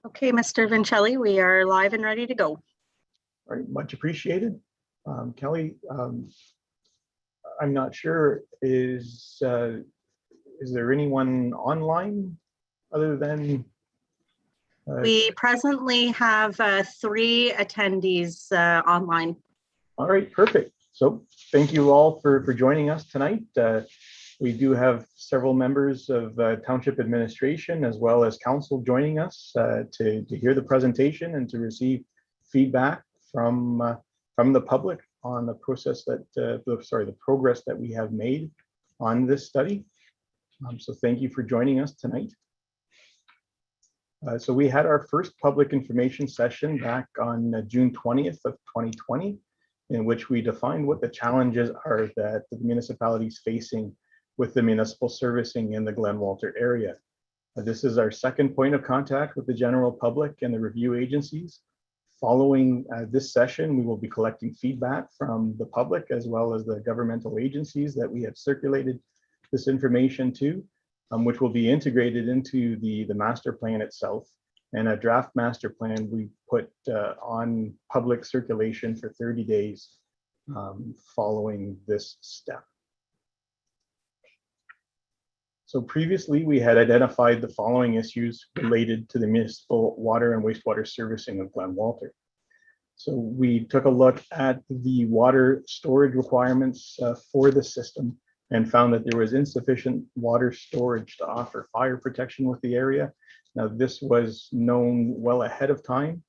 Okay, Mr. Vincelli, we are live and ready to go. All right, much appreciated. Kelly, I'm not sure, is there anyone online other than? We presently have 3 attendees online. All right, perfect. So thank you all for joining us tonight. We do have several members of Township Administration as well as Council joining us to hear the presentation and to receive feedback from the public on the process that the progress that we have made on this study. So thank you for joining us tonight. So we had our first public information session back on June 20th of 2020, in which we defined what the challenges are that the municipality is facing with the municipal servicing in the Glen area. This is our second point of contact with the general public and the review agencies. Following this session, we will be collecting feedback from the public as well as the governmental agencies that we have circulated this information to, which will be integrated into the master plan itself. And a draft master plan we put on public circulation for 30 days following this step. So previously we had identified the following issues related to the municipal water and wastewater servicing of Glen. So we took a look at the water storage requirements for the system and found that there was insufficient water storage to offer fire protection with the area. Now this was known well ahead of time,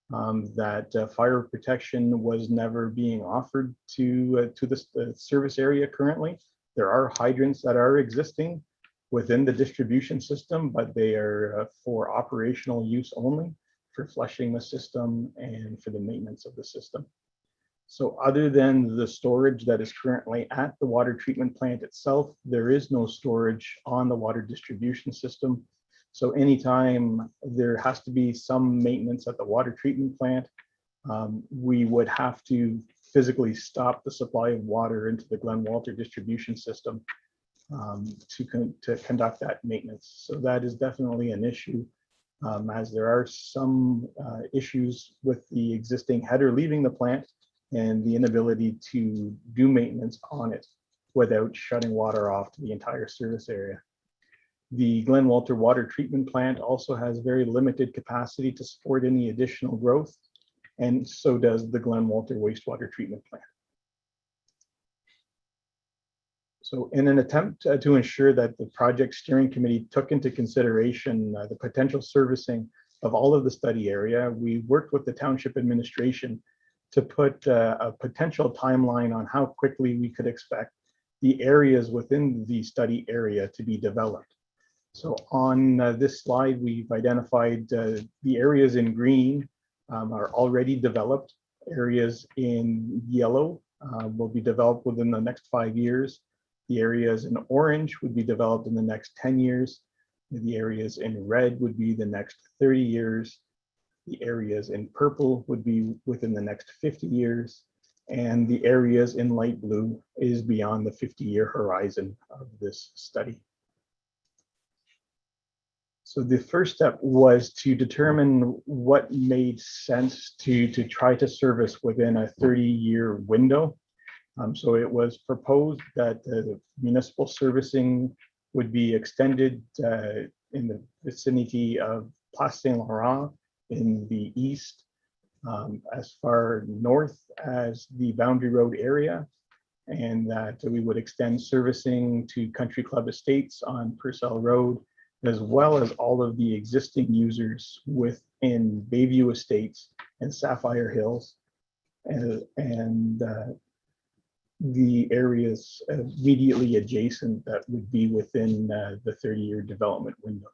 that fire protection was never being offered to the service area currently. There are hydrants that are existing within the distribution system, but they are for operational use only, for flushing the system and for the maintenance of the system. So other than the storage that is currently at the water treatment plant itself, there is no storage on the water distribution system. So anytime there has to be some maintenance at the water treatment plant, we would have to physically stop the supply of water into the Glen distribution system to conduct that maintenance. So that is definitely an issue, as there are some issues with the existing header leaving the plant and the inability to do maintenance on it without shutting water off to the entire service area. The Glen water treatment plant also has very limited capacity to support any additional growth, and so does the Glen wastewater treatment plant. So in an attempt to ensure that the project steering committee took into consideration the potential servicing of all of the study area, we worked with the township administration to put a potential timeline on how quickly we could expect the areas within the study area to be developed. So on this slide, we've identified the areas in green are already developed. Areas in yellow will be developed within the next 5 years. The areas in orange would be developed in the next 10 years. The areas in red would be the next 30 years. The areas in purple would be within the next 50 years. And the areas in light blue is beyond the 50-year horizon of this study. So the first step was to determine what made sense to try to service within a 30-year window. So it was proposed that the municipal servicing would be extended in the vicinity of Place Saint Laurent in the east, as far north as the Boundary Road area, and that we would extend servicing to Country Club Estates on Purcell Road, as well as all of the existing users within Bayview Estates and Sapphire Hills, and the areas immediately adjacent that would be within the 30-year development window.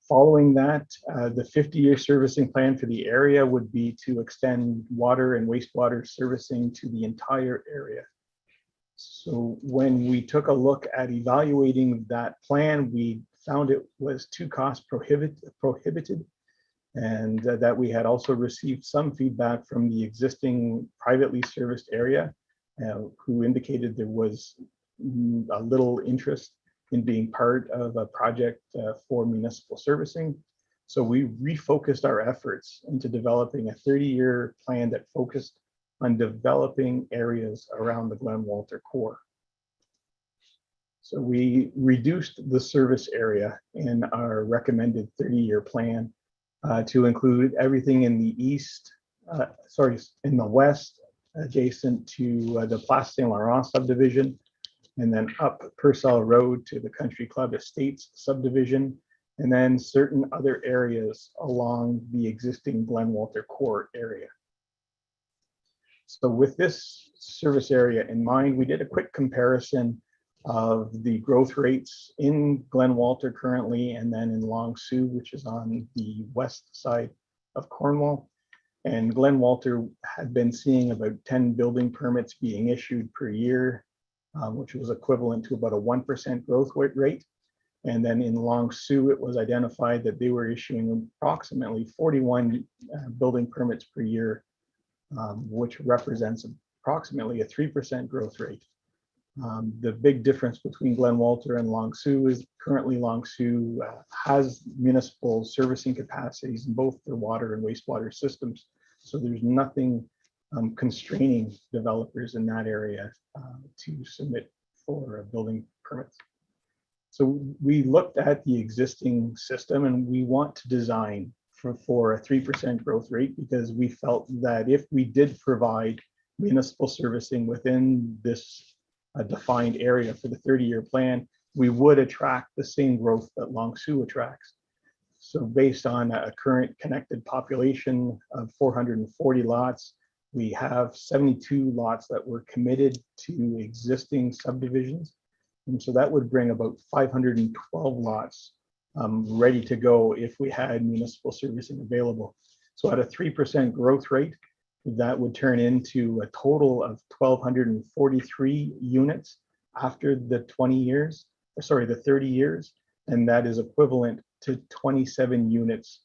Following that, the 50-year servicing plan for the area would be to extend water and wastewater servicing to the entire area. So when we took a look at evaluating that plan, we found it was too cost prohibited, and that we had also received some feedback from the existing privately serviced area who indicated there was a little interest in being part of a project for municipal servicing. So we refocused our efforts into developing a 30-year plan that focused on developing areas around the Glen Walter core. So we reduced the service area in our recommended 30-year plan to include everything in the in the west, adjacent to the Place Saint Laurent subdivision, and then up Purcell Road to the Country Club Estates subdivision, and then certain other areas along the existing Glen Walter core area. So with this service area in mind, we did a quick comparison of the growth rates in Glen Walter currently, and then in Long Sault, which is on the west side of Cornwall. And Glen Walter had been seeing about 10 building permits being issued per year, which was equivalent to about a 1% growth rate. And then in Long Sault, it was identified that they were issuing approximately 41 building permits per year, which represents approximately a 3% growth rate. The big difference between Glen Walter and Long Sault is currently Long Sault has municipal servicing capacities in both their water and wastewater systems. So there's nothing constraining developers in that area to submit for building permits. So we looked at the existing system, and we want to design for a 3% growth rate, because we felt that if we did provide municipal servicing within this defined area for the 30-year plan, we would attract the same growth that Long Sault attracts. So based on a current connected population of 440 lots, we have 72 lots that were committed to existing subdivisions. And so that would bring about 512 lots ready to go if we had municipal servicing available. So at a 3% growth rate, that would turn into a total of 1,243 units after the 30 years. And that is equivalent to 27 units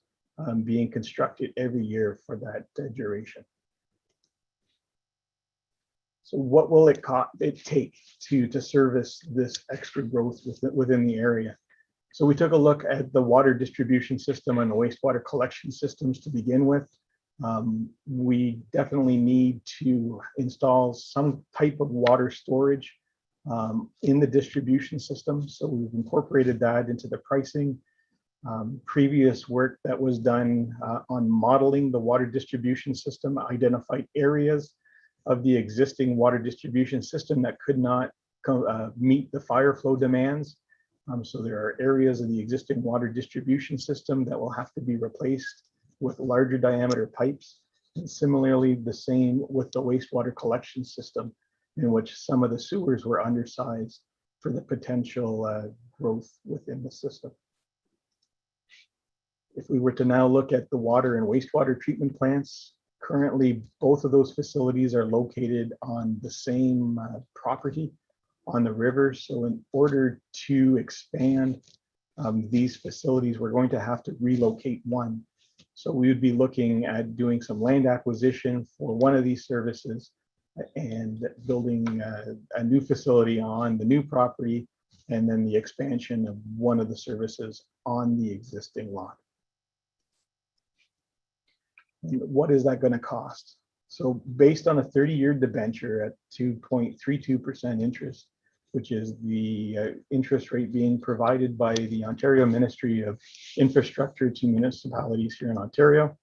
being constructed every year for that duration. So what will it take to service this extra growth within the area? So we took a look at the water distribution system and the wastewater collection systems to begin with. We definitely need to install some type of water storage in the distribution system. So we've incorporated that into the pricing. Previous work that was done on modeling the water distribution system identified areas of the existing water distribution system that could not meet the fire flow demands. So there are areas of the existing water distribution system that will have to be replaced with larger diameter pipes. And similarly, the same with the wastewater collection system, in which some of the sewers were undersized for the potential growth within the system. If we were to now look at the water and wastewater treatment plants, currently both of those facilities are located on the same property on the river. So in order to expand these facilities, we're going to have to relocate one. So we would be looking at doing some land acquisition for one of these services and building a new facility on the new property, and then the expansion of one of the services on the existing lot. And what is that going to cost? So based on a 30-year debenture at 2.32% interest, which is the interest rate being provided by the Ontario Ministry of Infrastructure to municipalities here in Ontario,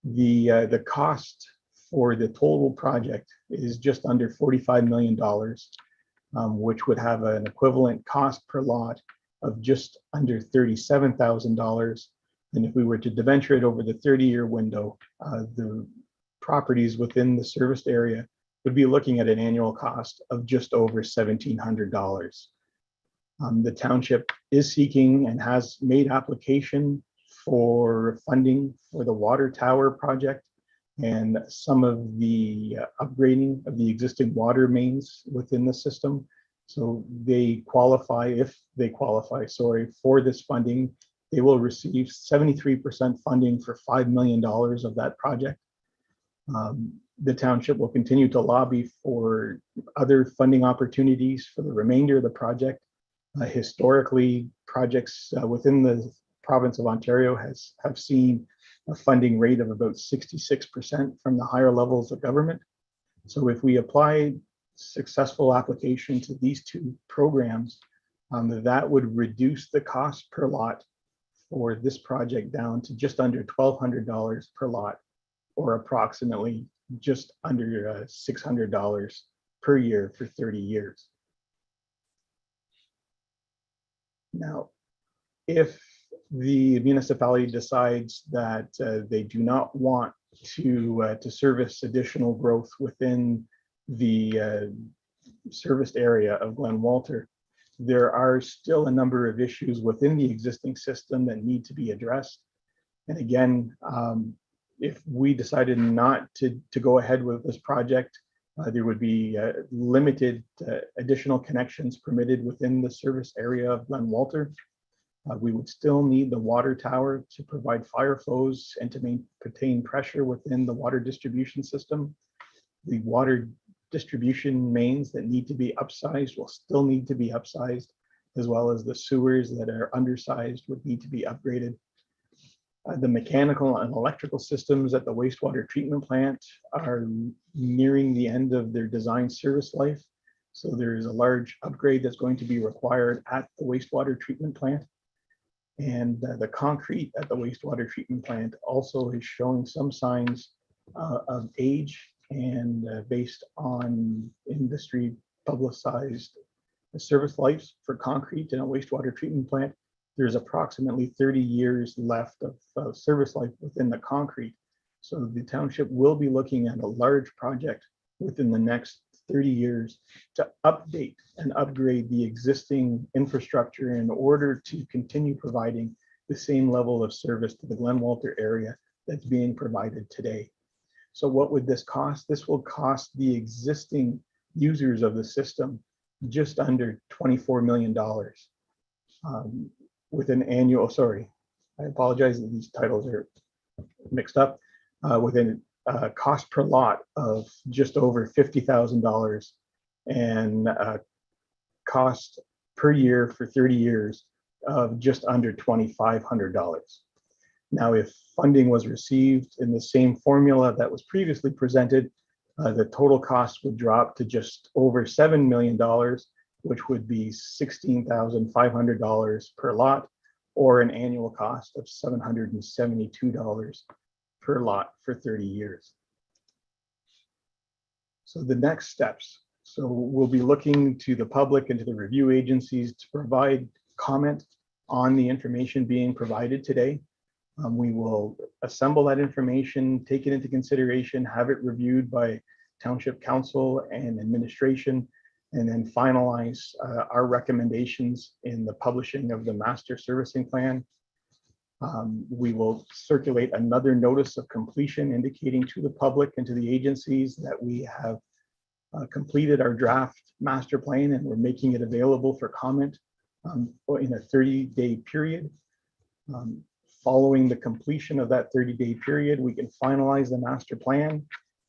the cost for the total project is just under $45 million, which would have an equivalent cost per lot of just under $37,000. And if we were to debenture it over the 30-year window, the properties within the serviced area would be looking at an annual cost of just over $1,700. The township is seeking and has made application for funding for the water tower project and some of the upgrading of the existing water mains within the system. So they qualify, if they qualify, for this funding, they will receive 73% funding for $5 million of that project. The township will continue to lobby for other funding opportunities for the remainder of the project. Historically, projects within the province of Ontario have seen a funding rate of about 66% from the higher levels of government. So if we apply successful application to these two programs, that would reduce the cost per lot for this project down to just under $1,200 per lot, or approximately just under $600 per year for 30 years. Now, if the municipality decides that they do not want to service additional growth within the serviced area of Glen Walter, there are still a number of issues within the existing system that need to be addressed. And again, if we decided not to go ahead with this project, there would be limited additional connections permitted within the service area of Glen Walter. We would still need the water tower to provide fire flows and to maintain pressure within the water distribution system. The water distribution mains that need to be upsized will still need to be upsized, as well as the sewers that are undersized would need to be upgraded. The mechanical and electrical systems at the wastewater treatment plant are nearing the end of their design service life. So there is a large upgrade that's going to be required at the wastewater treatment plant. And the concrete at the wastewater treatment plant also is showing some signs of age, and based on industry publicized service lives for concrete in a wastewater treatment plant, there's approximately 30 years left of service life within the concrete. So the township will be looking at a large project within the next 30 years to update and upgrade the existing infrastructure in order to continue providing the same level of service to the Glen Walter area that's being provided today. So what would this cost? This will cost the existing users of the system just under $24 million. With an annual, sorry, I apologize that these titles are mixed up, with a cost per lot of just over $50,000 and cost per year for 30 years of just under $2,500. Now, if funding was received in the same formula that was previously presented, the total cost would drop to just over $7 million, which would be $16,500 per lot, or an annual cost of $772 per lot for 30 years. So the next steps. So we'll be looking to the public and to the review agencies to provide comment on the information being provided today. We will assemble that information, take it into consideration, have it reviewed by Township Council and administration, and then finalize our recommendations in the publishing of the master servicing plan. We will circulate another notice of completion indicating to the public and to the agencies that we have completed our draft master plan and we're making it available for comment in a 30-day period. Following the completion of that 30-day period, we can finalize the master plan,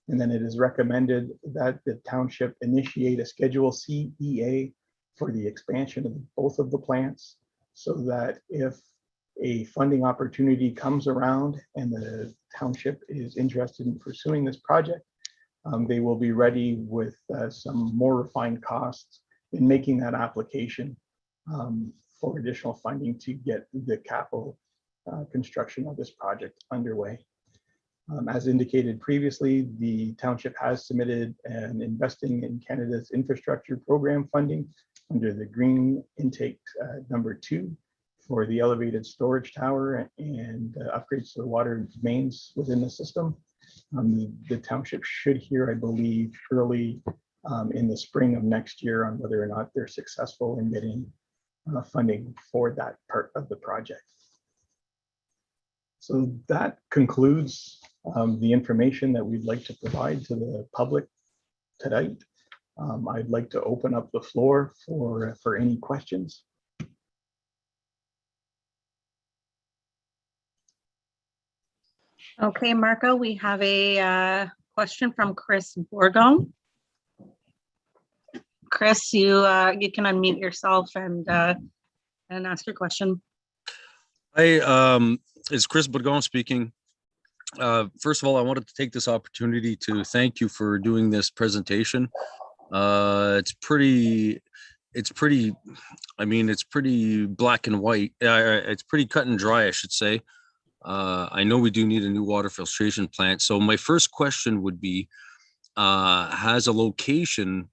and then it is recommended that the township initiate a Schedule C EA for the expansion of both of the plants, so that if a funding opportunity comes around and the township is interested in pursuing this project, they will be ready with some more refined costs in making that application for additional funding to get the capital construction of this project underway. As indicated previously, the township has submitted an Investing in Canada's Infrastructure Program funding under the Green Intake number 2 for the elevated storage tower and upgrades to the water mains within the system. The township should hear, I believe, early in the spring of next year on whether or not they're successful in getting funding for that part of the project. So that concludes the information that we'd like to provide to the public tonight. I'd like to open up the floor for any questions. Okay, Marco, we have a question from Chris Borgo. Chris, you can unmute yourself and ask your question. Hi, it's Chris Bourgon speaking. First of all, I wanted to take this opportunity to thank you for doing this presentation. It's pretty, I mean, it's pretty black and white. It's pretty cut and dry, I should say. I know we do need a new water filtration plant. So my first question would be, has a location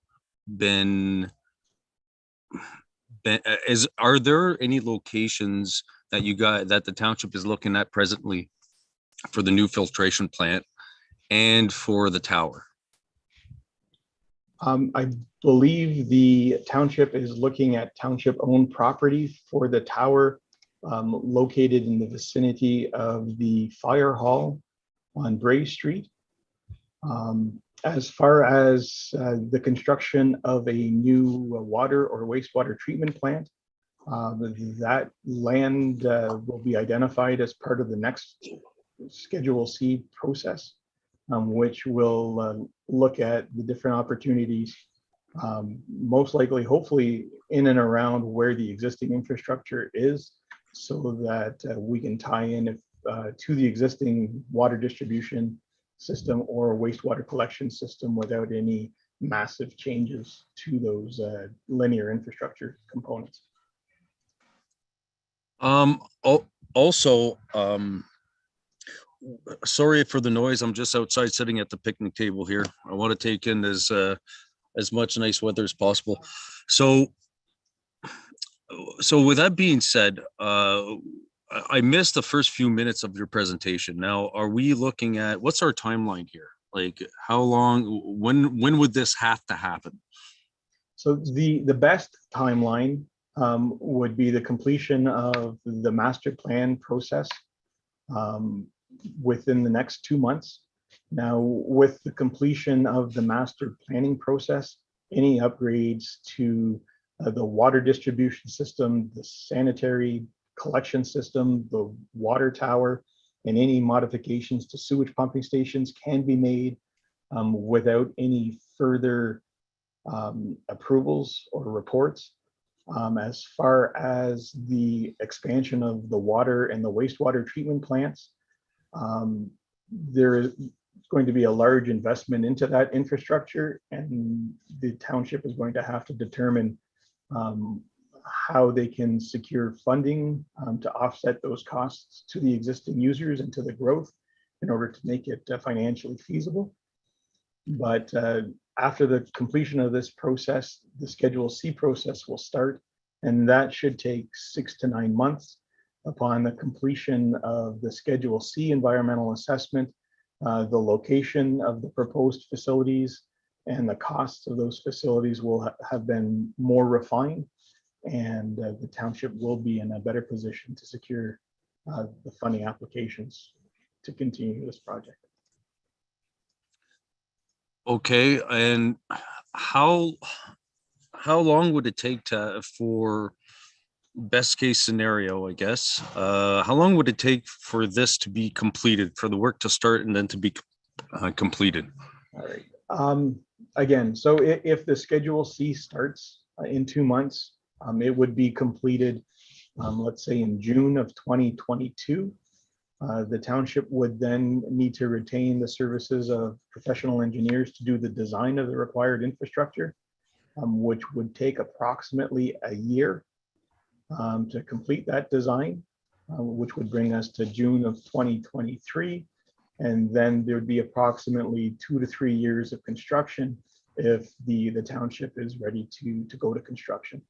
are there any locations that that the township is looking at presently for the new filtration plant and for the tower? I believe the township is looking at township-owned property for the tower located in the vicinity of the fire hall on Bray Street. As far as the construction of a new water or wastewater treatment plant, that land will be identified as part of the next Schedule C process, which will look at the different opportunities, most likely, hopefully, in and around where the existing infrastructure is, so that we can tie in to the existing water distribution system or wastewater collection system without any massive changes to those linear infrastructure components. Also, sorry for the noise. I'm just outside sitting at the picnic table here. I want to take in as much nice weather as possible. So with that being said, I missed the first few minutes of your presentation. Now, are we looking at, what's our timeline here? Like, how long, when would this have to happen? So the best timeline would be the completion of the master plan process within the next 2 months. Now, with the completion of the master planning process, any upgrades to the water distribution system, the sanitary collection system, the water tower, and any modifications to sewage pumping stations can be made without any further approvals or reports. As far as the expansion of the water and the wastewater treatment plants, there is going to be a large investment into that infrastructure, and the township is going to have to determine how they can secure funding to offset those costs to the existing users and to the growth in order to make it financially feasible. But after the completion of this process, the Schedule C process will start, and that should take 6 to 9 months. Upon the completion of the Schedule C environmental assessment, the location of the proposed facilities and the costs of those facilities will have been more refined, and the township will be in a better position to secure the funding applications to continue this project. Okay, and how long would it take for best case scenario, I guess, how long would it take for this to be completed, for the work to start and then to be completed? All right. Again, so if the Schedule C starts in 2 months, it would be completed, let's say in June of 2022. The township would then need to retain the services of professional engineers to do the design of the required infrastructure, which would take approximately a year to complete that design, which would bring us to June of 2023. And then there'd be approximately 2 to 3 years of construction if the township is ready to go to construction.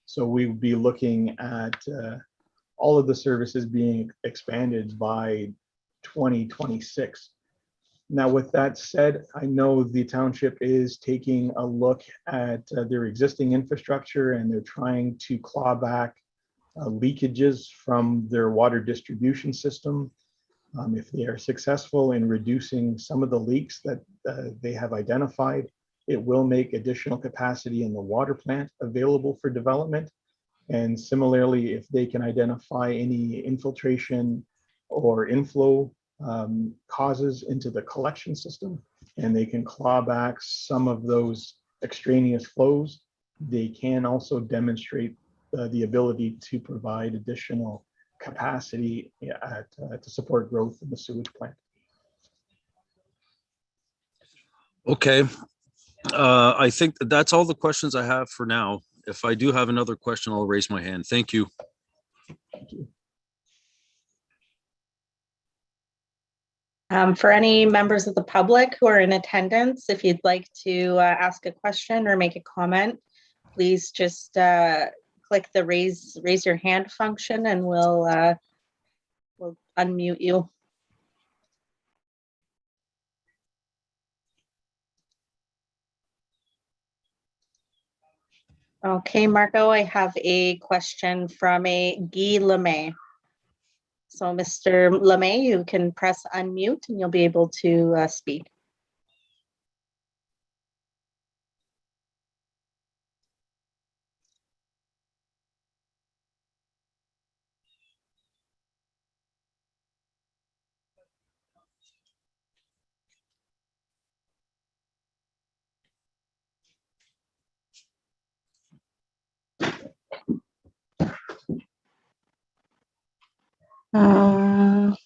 So we would be looking at all of the services being expanded by 2026. Now, with that said, I know the township is taking a look at their existing infrastructure, and they're trying to claw back leakages from their water distribution system. If they are successful in reducing some of the leaks that they have identified, it will make additional capacity in the water plant available for development. And similarly, if they can identify any infiltration or inflow causes into the collection system, and they can claw back some of those extraneous flows. They can also demonstrate the ability to provide additional capacity to support growth in the sewage plant. Okay. I think that's all the questions I have for now. If I do have another question, I'll raise my hand. Thank you. Thank you. For any members of the public who are in attendance, if you'd like to ask a question or make a comment, please just click the raise your hand function and we'll unmute you. Okay, Marco, I have a question from a Guy Lemay. So Mr. Lemay, you can press unmute and you'll be able to speak. Okay.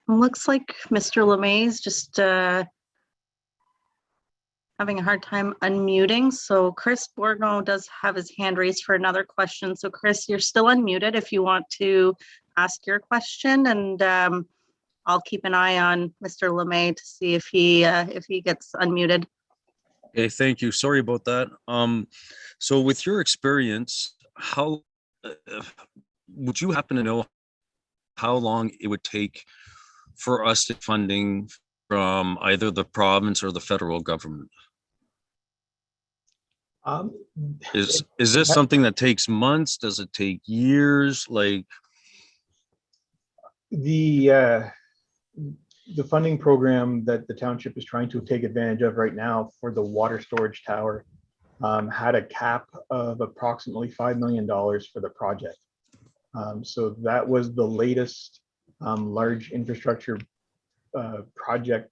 Looks like Mr. Lemay is just having a hard time unmuting. So Chris Borgo does have his hand raised for another question. So Chris, you're still unmuted if you want to ask your question, and I'll keep an eye on Mr. Lemay to see if he gets unmuted. Okay, thank you. Sorry about that. So with your experience, how would you happen to know how long it would take for us to funding from either the province or the federal government? Is this something that takes months? Does it take years? Like the funding program that the township is trying to take advantage of right now for the water storage tower had a cap of approximately $5 million for the project. So that was the latest large infrastructure project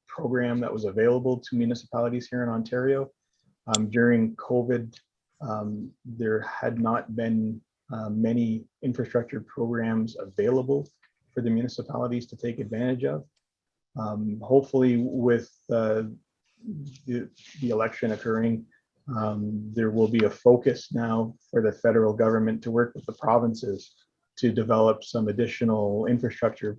program that was available to municipalities here in Ontario. During COVID, there had not been many infrastructure programs available for the municipalities to take advantage of. Hopefully with the election occurring, there will be a focus now for the federal government to work with the provinces to develop some additional infrastructure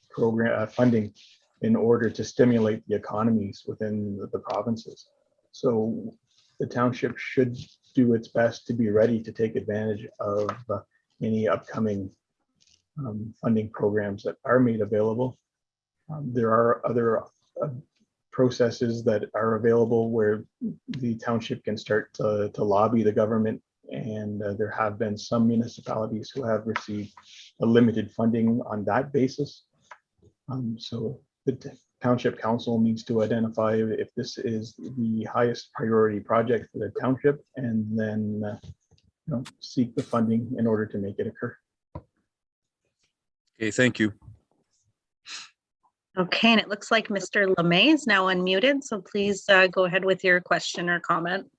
program funding in order to stimulate the economies within the provinces. So the township should do its best to be ready to take advantage of any upcoming funding programs that are made available. There are other processes that are available where the township can start to lobby the government, and there have been some municipalities who have received a limited funding on that basis. So the township council needs to identify if this is the highest priority project for the township, and then seek the funding in order to make it occur. okay, thank you. Okay, and it looks like Mr. Lemay is now unmuted, so please go ahead with your question or comment.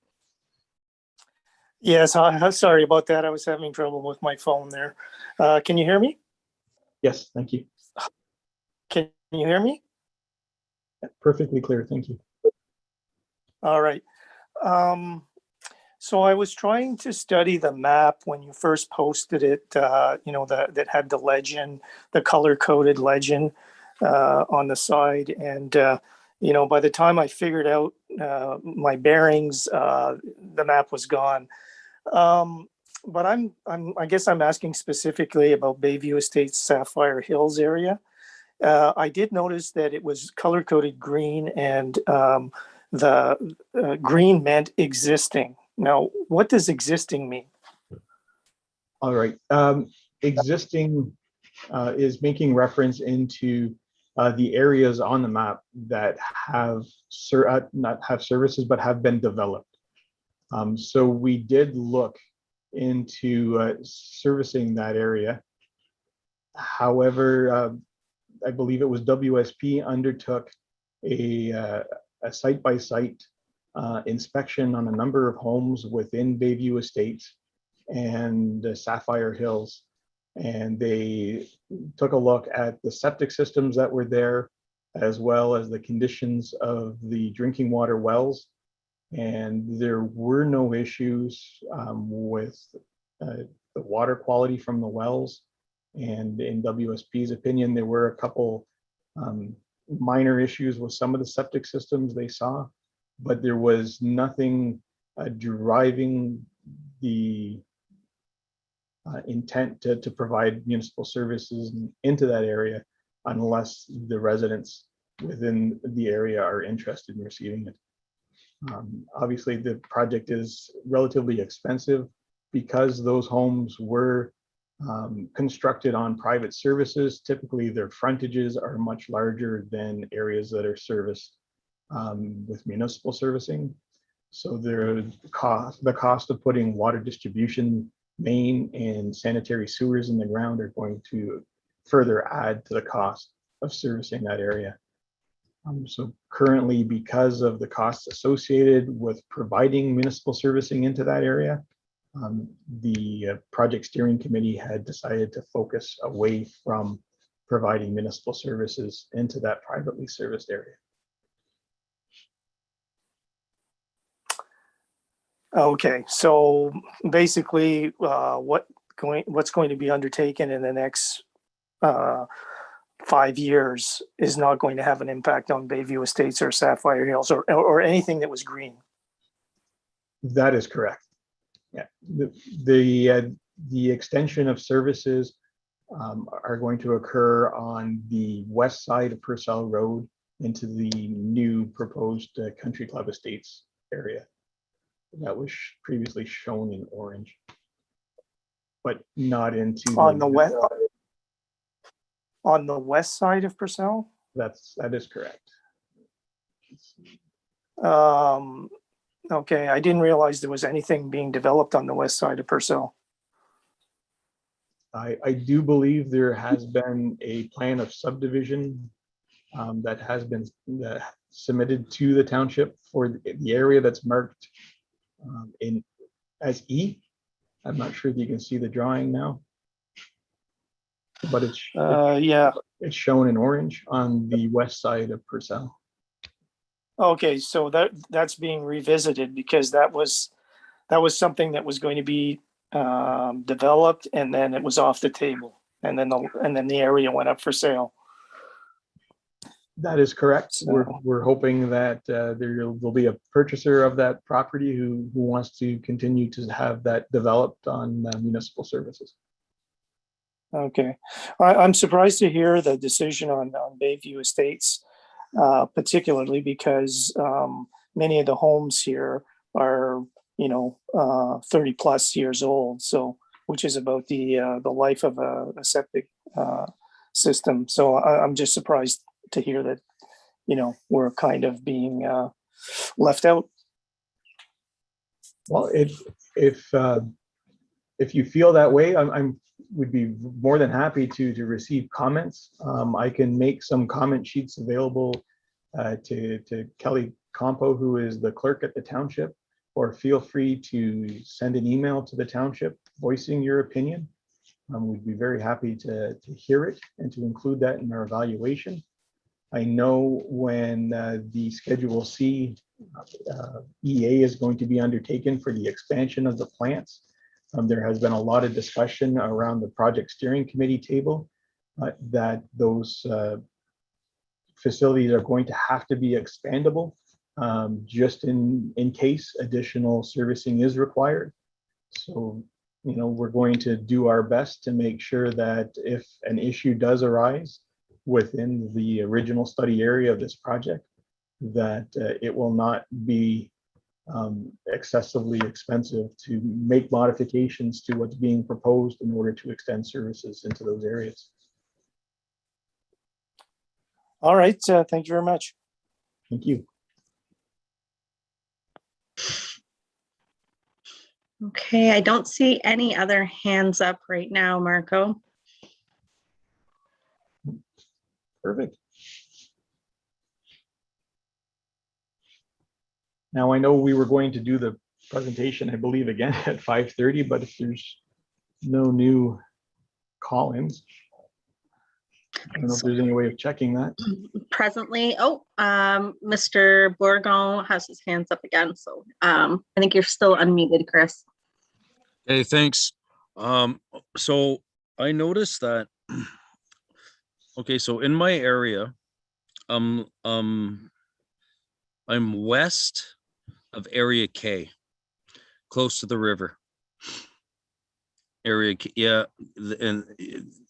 Yes, I'm sorry about that. I was having trouble with my phone there. Can you hear me? Yes, thank you. Can you hear me? Perfectly clear, thank you. All right. So I was trying to study the map when you first posted it, that had the legend, the color-coded legend on the side. And, by the time I figured out my bearings, the map was gone. But I guess I'm asking specifically about Bayview Estates, Sapphire Hills area. I did notice that it was color-coded green, and the green meant existing. Now, what does existing mean? All right. Existing is making reference into the areas on the map that have not have services but have been developed. So we did look into servicing that area. However, I believe it was WSP undertook a site-by-site inspection on a number of homes within Bayview Estates and Sapphire Hills. And they took a look at the septic systems that were there, as well as the conditions of the drinking water wells. And there were no issues with the water quality from the wells. And in WSP's opinion, there were a couple minor issues with some of the septic systems they saw, but there was nothing driving the intent to provide municipal services into that area unless the residents within the area are interested in receiving it. Obviously, the project is relatively expensive because those homes were constructed on private services. Typically, their frontages are much larger than areas that are serviced with municipal servicing. So the cost of putting water distribution main and sanitary sewers in the ground are going to further add to the cost of servicing that area. So currently, because of the costs associated with providing municipal servicing into that area, the project steering committee had decided to focus away from providing municipal services into that privately serviced area. Okay, so basically, what's going to be undertaken in the next 5 years is not going to have an impact on Bayview Estates or Sapphire Hills or anything that was green. That is correct. Yeah, the extension of services are going to occur on the west side of Purcell Road into the new proposed Country Club Estates area. That was previously shown in orange, but not into on the west side of Purcell. That is correct. Okay, I didn't realize there was anything being developed on the west side of Purcell. I do believe there has been a plan of subdivision that has been submitted to the township for the area that's marked in as E. I'm not sure if you can see the drawing now, but it's shown in orange on the west side of Purcell. Okay, so that's being revisited because that was something that was going to be developed, and then it was off the table, and then the area went up for sale. That is correct. So, we're hoping that there will be a purchaser of that property who wants to continue to have that developed on municipal services. okay, I'm surprised to hear the decision on Bayview Estates, particularly because many of the homes here are 30 plus years old, so which is about the life of a septic system. So I'm just surprised to hear that we're kind of being left out. Well, if you feel that way, would be more than happy to receive comments. I can make some comment sheets available to Kelly Compo, who is the clerk at the township, or feel free to send an email to the township voicing your opinion. We'd be very happy to hear it and to include that in our evaluation. I know when the Schedule C EA is going to be undertaken for the expansion of the plants, there has been a lot of discussion around the project steering committee table that those facilities are going to have to be expandable just in case additional servicing is required. So, we're going to do our best to make sure that if an issue does arise within the original study area of this project, that it will not be excessively expensive to make modifications to what's being proposed in order to extend services into those areas. All right, thank you very much. Thank you. Okay, I don't see any other hands up right now, Marco. Perfect. Now, I know we were going to do the presentation, I believe, again at 5:30, but if there's no new call-ins, I don't know if there's any way of checking that. Presently, Mr. Bourgon has his hands up again, so I think you're still unmuted, Chris. Hey, thanks. So I noticed that, okay, so in my area, I'm west of Area K, close to the river. Area K, yeah, and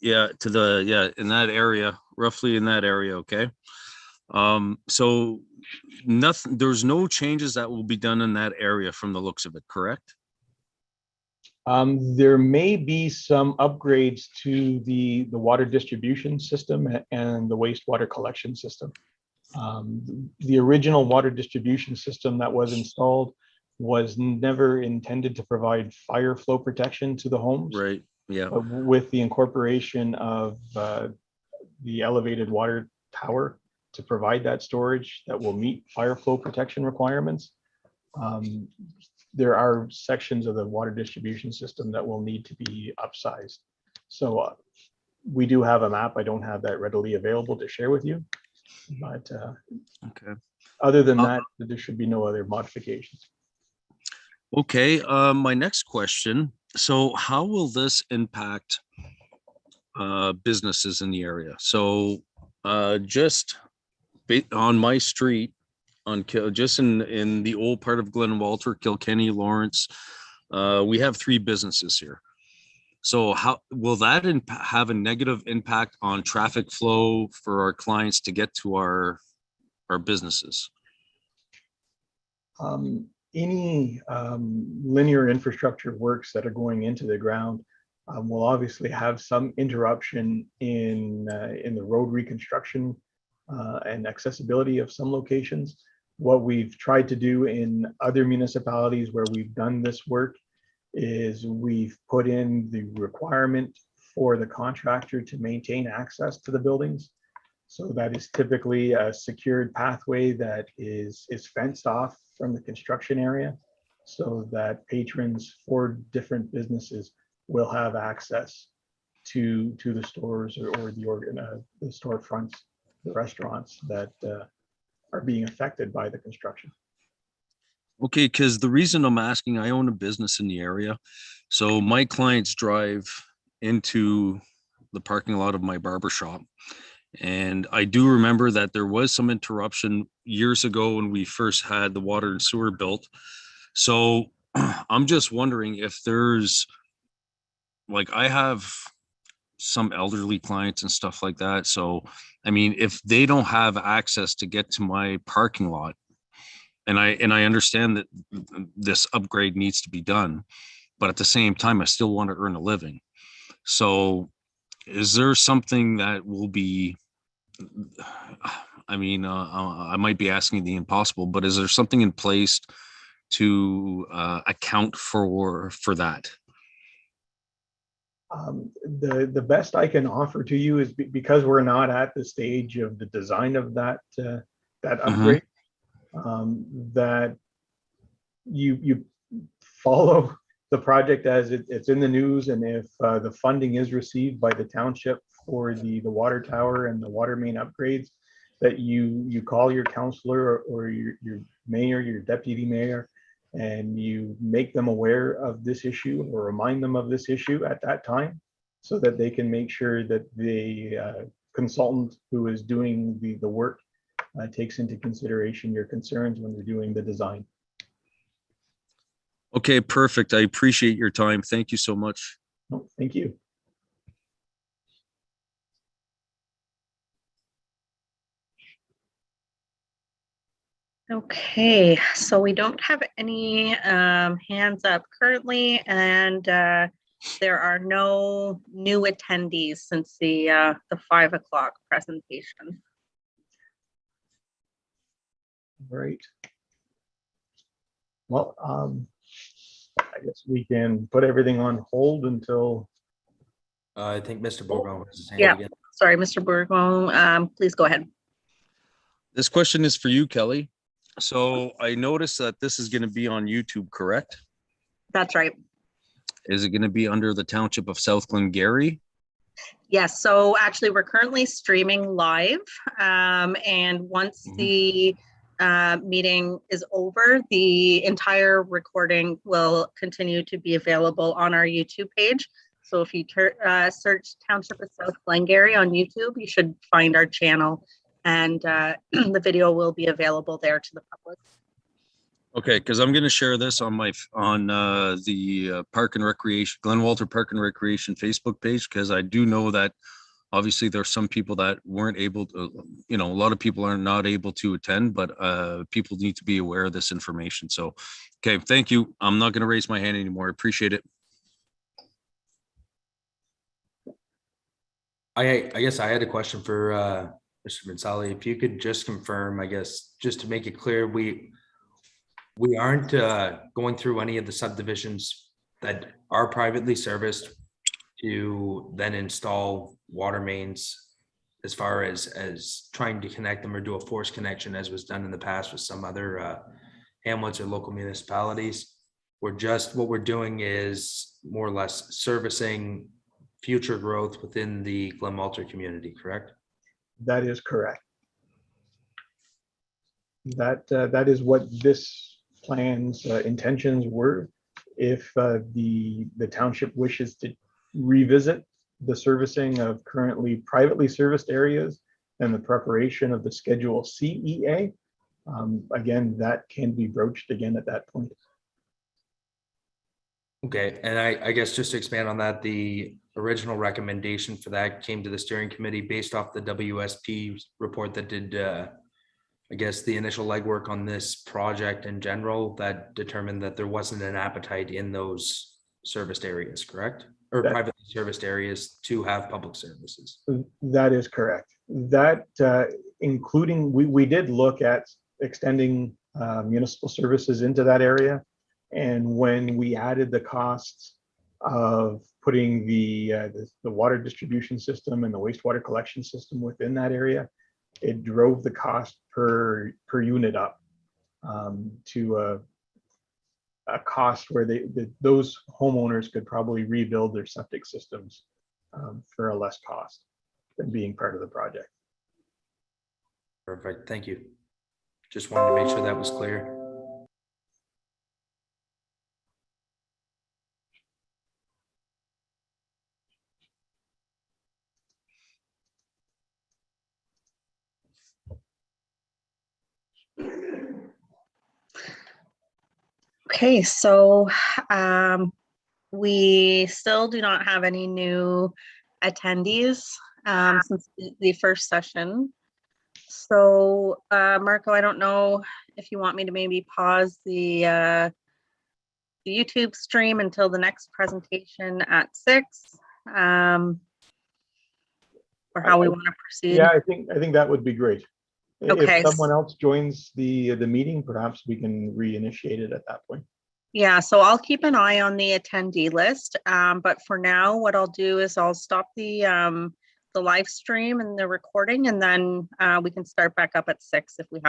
yeah, in that area, roughly in that area, okay? So nothing, there's no changes that will be done in that area from the looks of it, correct? There may be some upgrades to the water distribution system and the wastewater collection system. The original water distribution system that was installed was never intended to provide fire flow protection to the homes. Right, yeah. But with the incorporation of the elevated water tower to provide that storage that will meet fire flow protection requirements, there are sections of the water distribution system that will need to be upsized. So we do have a map. I don't have that readily available to share with you, but Okay. other than that, there should be no other modifications. Okay, my next question. So how will this impact businesses in the area? So just on my street, just in the old part of Glen Walter, Kilkenny, Lawrence, we have 3 businesses here. So how will that have a negative impact on traffic flow for our clients to get to our businesses? Any linear infrastructure works that are going into the ground will obviously have some interruption in the road reconstruction and accessibility of some locations. What we've tried to do in other municipalities where we've done this work is we've put in the requirement for the contractor to maintain access to the buildings. So that is typically a secured pathway that is fenced off from the construction area so that patrons for different businesses will have access to the stores or the storefronts, the restaurants that are being affected by the construction. Okay, because the reason I'm asking, I own a business in the area. So my clients drive into the parking lot of my barber shop. And I do remember that there was some interruption years ago when we first had the water and sewer built. So I'm just wondering if there's, like, I have some elderly clients and stuff like that. So, I mean, if they don't have access to get to my parking lot, and I understand that this upgrade needs to be done, but at the same time, I still want to earn a living. So is there something that will be, I mean, I might be asking the impossible, but is there something in place to account for that? The best I can offer to you is because we're not at the stage of the design of that upgrade, that you follow the project as it's in the news, and if the funding is received by the township for the water tower and the water main upgrades, that you call your councillor or your mayor, your deputy mayor, and you make them aware of this issue or remind them of this issue at that time so that they can make sure that the consultant who is doing the work takes into consideration your concerns when they're doing the design. Okay, perfect. I appreciate your time. Thank you so much. Oh, thank you. Okay, so we don't have any hands up currently, and there are no new attendees since the 5 o'clock presentation. Right. Well, I guess we can put everything on hold until, I think Mr. Bourgon has his hand Yeah. again. Sorry, Mr. Bourgon, please go ahead. This question is for you, Kelly. So I noticed that this is going to be on YouTube, correct? That's right. Is it going to be under the Township of South Glengarry? Yes, so actually we're currently streaming live. And once the meeting is over, the entire recording will continue to be available on our YouTube page. So if you search Township of South Glengarry on YouTube, you should find our channel, and the video will be available there to the public. Okay, because I'm going to share this on the Park and Recreation, Glen Walter Park and Recreation Facebook page, because I do know that obviously there's some people that weren't able to, a lot of people are not able to attend, but people need to be aware of this information. So, okay, thank you. I'm not going to raise my hand anymore. I appreciate it. I guess I had a question for Mr. Mansali. If you could just confirm, I guess, just to make it clear, we aren't going through any of the subdivisions that are privately serviced to then install water mains as far as trying to connect them or do a forced connection as was done in the past with some other hamlets or local municipalities. What we're doing is more or less servicing future growth within the Glen Walter community, correct? that is correct. That is what this plan's intentions were. If the township wishes to revisit the servicing of currently privately serviced areas and the preparation of the Schedule CEA, again, that can be broached again at that point. Okay, and I guess just to expand on that, the original recommendation for that came to the steering committee based off the WSP report that did, I guess, the initial legwork on this project in general, that determined that there wasn't an appetite in those serviced areas, correct? Or privately serviced areas to have public services. That is correct. That including, we did look at extending municipal services into that area. And when we added the costs of putting the water distribution system and the wastewater collection system within that area, it drove the cost per unit up to a cost where those homeowners could probably rebuild their septic systems for a less cost than being part of the project. Perfect, thank you. Just wanted to make sure that was clear. Okay, so we still do not have any new attendees since the first session. So Marco, I don't know if you want me to maybe pause the YouTube stream until the next presentation at 6, or how we want to proceed. Yeah, I think that would be great. Okay. If someone else joins the meeting, perhaps we can reinitiate it at that point. Yeah, so I'll keep an eye on the attendee list. But for now, what I'll do is I'll stop the live stream and the recording, and then we can start back up at 6 if we have